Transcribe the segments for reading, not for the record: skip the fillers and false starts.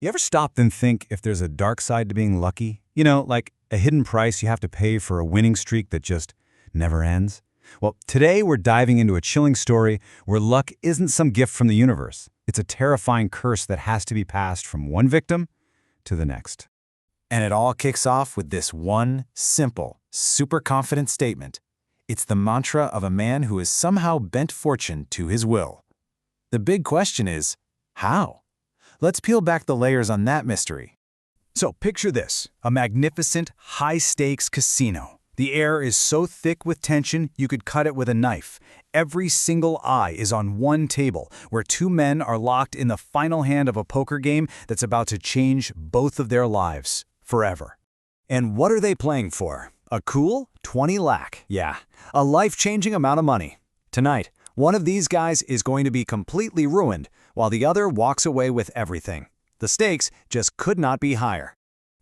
You ever stop and think if there's a dark side to being lucky? You know, like a hidden price you have to pay for a winning streak that just never ends? Well, today we're diving into a chilling story where luck isn't some gift from the universe. It's a terrifying curse that has to be passed from one victim to the next. And it all kicks off with this one simple, super confident statement. It's the mantra of a man who has somehow bent fortune to his will. The big question is, how? Let's peel back the layers on that mystery. So picture this, a magnificent, high-stakes casino. The air is so thick with tension you could cut it with a knife. Every single eye is on one table, where two men are locked in the final hand of a poker game that's about to change both of their lives forever. And what are they playing for? A cool 20 lakh. Yeah, a life-changing amount of money. Tonight, one of these guys is going to be completely ruined, while the other walks away with everything. The stakes just could not be higher.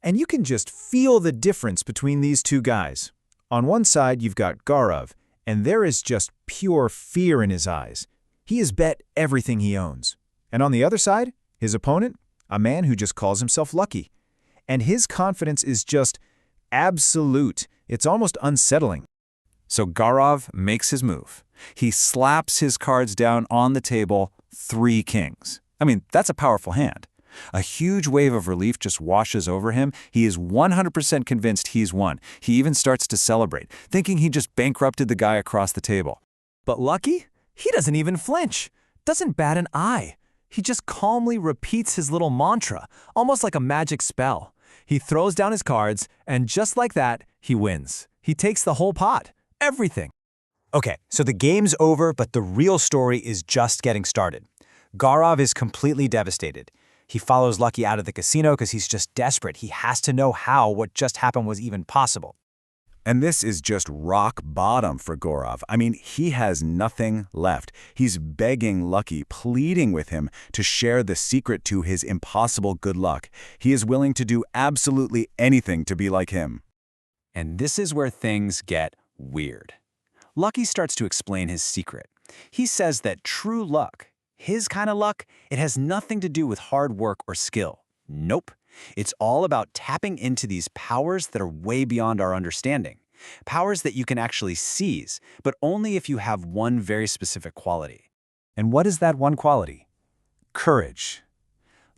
And you can just feel the difference between these two guys. On one side, you've got Gaurav, and there is just pure fear in his eyes. He has bet everything he owns. And on the other side, his opponent, a man who just calls himself lucky. And his confidence is just absolute. It's almost unsettling. So Gaurav makes his move. He slaps his cards down on the table, 3 kings. I mean, that's a powerful hand. A huge wave of relief just washes over him. He is 100% convinced he's won. He even starts to celebrate, thinking he just bankrupted the guy across the table. But Lucky, he doesn't even flinch, doesn't bat an eye. He just calmly repeats his little mantra, almost like a magic spell. He throws down his cards, and just like that, he wins. He takes the whole pot, everything. Okay, so the game's over, but the real story is just getting started. Gaurav is completely devastated. He follows Lucky out of the casino because he's just desperate. He has to know how what just happened was even possible. And this is just rock bottom for Gaurav. I mean, he has nothing left. He's begging Lucky, pleading with him to share the secret to his impossible good luck. He is willing to do absolutely anything to be like him. And this is where things get weird. Lucky starts to explain his secret. He says that true luck, his kind of luck, it has nothing to do with hard work or skill. Nope. It's all about tapping into these powers that are way beyond our understanding. Powers that you can actually seize, but only if you have one very specific quality. And what is that one quality? Courage.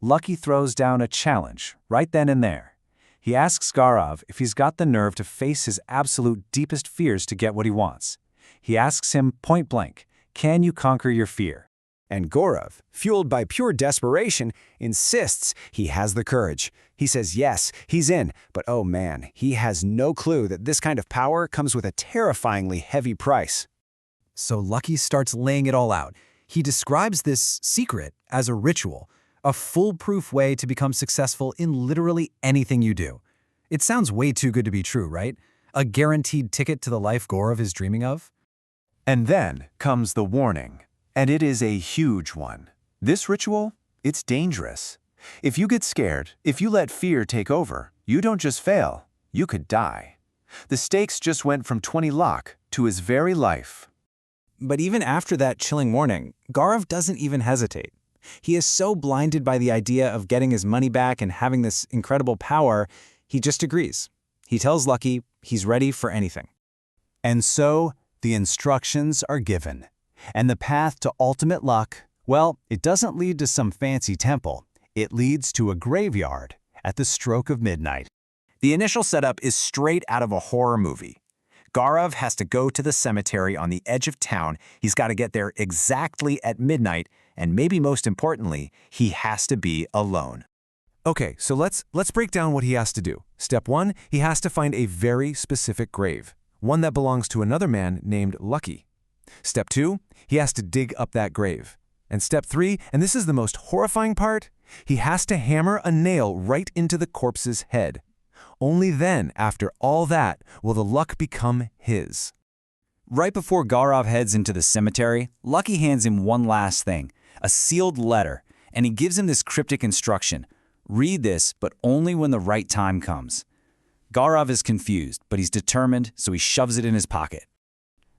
Lucky throws down a challenge right then and there. He asks Gaurav if he's got the nerve to face his absolute deepest fears to get what he wants. He asks him point blank, can you conquer your fear? And Gaurav, fueled by pure desperation, insists he has the courage. He says yes, he's in, but oh man, he has no clue that this kind of power comes with a terrifyingly heavy price. So Lucky starts laying it all out. He describes this secret as a ritual, a foolproof way to become successful in literally anything you do. It sounds way too good to be true, right? A guaranteed ticket to the life Gaurav is dreaming of? And then comes the warning. And it is a huge one. This ritual, it's dangerous. If you get scared, if you let fear take over, you don't just fail, you could die. The stakes just went from 20 lakh to his very life. But even after that chilling warning, Gaurav doesn't even hesitate. He is so blinded by the idea of getting his money back and having this incredible power, he just agrees. He tells Lucky he's ready for anything. And so the instructions are given. And the path to ultimate luck, well, it doesn't lead to some fancy temple. It leads to a graveyard at the stroke of midnight. The initial setup is straight out of a horror movie. Gaurav has to go to the cemetery on the edge of town. He's got to get there exactly at midnight, and maybe most importantly, he has to be alone. Okay, so let's break down what he has to do. Step 1, he has to find a very specific grave, one that belongs to another man named Lucky. Step 2, he has to dig up that grave. And step 3, and this is the most horrifying part, he has to hammer a nail right into the corpse's head. Only then, after all that, will the luck become his. Right before Gaurav heads into the cemetery, Lucky hands him one last thing, a sealed letter, and he gives him this cryptic instruction. Read this, but only when the right time comes. Gaurav is confused, but he's determined, so he shoves it in his pocket.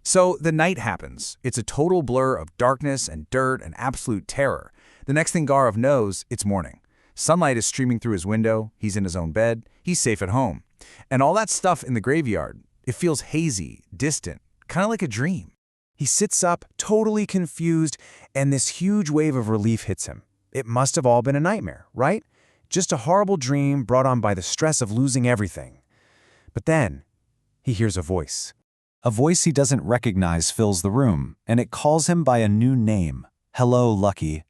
So the night happens. It's a total blur of darkness and dirt and absolute terror. The next thing Gaurav knows, it's morning. Sunlight is streaming through his window, he's in his own bed, he's safe at home. And all that stuff in the graveyard, it feels hazy, distant, kind of like a dream. He sits up, totally confused, and this huge wave of relief hits him. It must have all been a nightmare, right? Just a horrible dream brought on by the stress of losing everything. But then, he hears a voice. A voice he doesn't recognize fills the room, and it calls him by a new name. Hello, Lucky.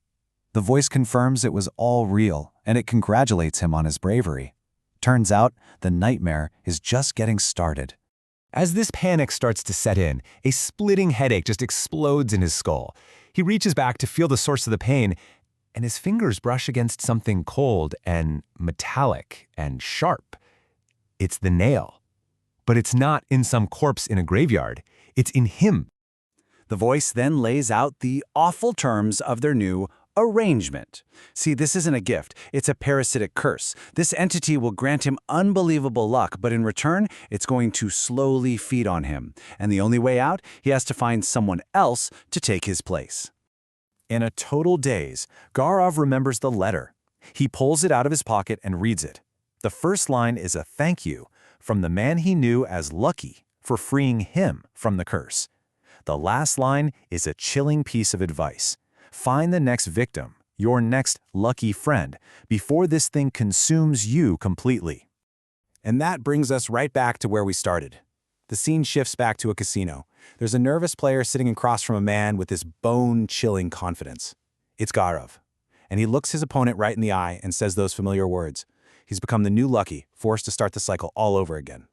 The voice confirms it was all real, and it congratulates him on his bravery. Turns out, the nightmare is just getting started. As this panic starts to set in, a splitting headache just explodes in his skull. He reaches back to feel the source of the pain, and his fingers brush against something cold and metallic and sharp. It's the nail. But it's not in some corpse in a graveyard. It's in him. The voice then lays out the awful terms of their new arrangement. See, this isn't a gift, it's a parasitic curse. This entity will grant him unbelievable luck, but in return, it's going to slowly feed on him. And the only way out, he has to find someone else to take his place. In a total daze, Gaurav remembers the letter. He pulls it out of his pocket and reads it. The first line is a thank you from the man he knew as Lucky for freeing him from the curse. The last line is a chilling piece of advice. Find the next victim, your next lucky friend, before this thing consumes you completely. And that brings us right back to where we started. The scene shifts back to a casino. There's a nervous player sitting across from a man with this bone-chilling confidence. It's Gaurav. And he looks his opponent right in the eye and says those familiar words. He's become the new Lucky, forced to start the cycle all over again.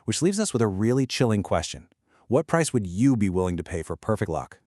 Which leaves us with a really chilling question. What price would you be willing to pay for perfect luck?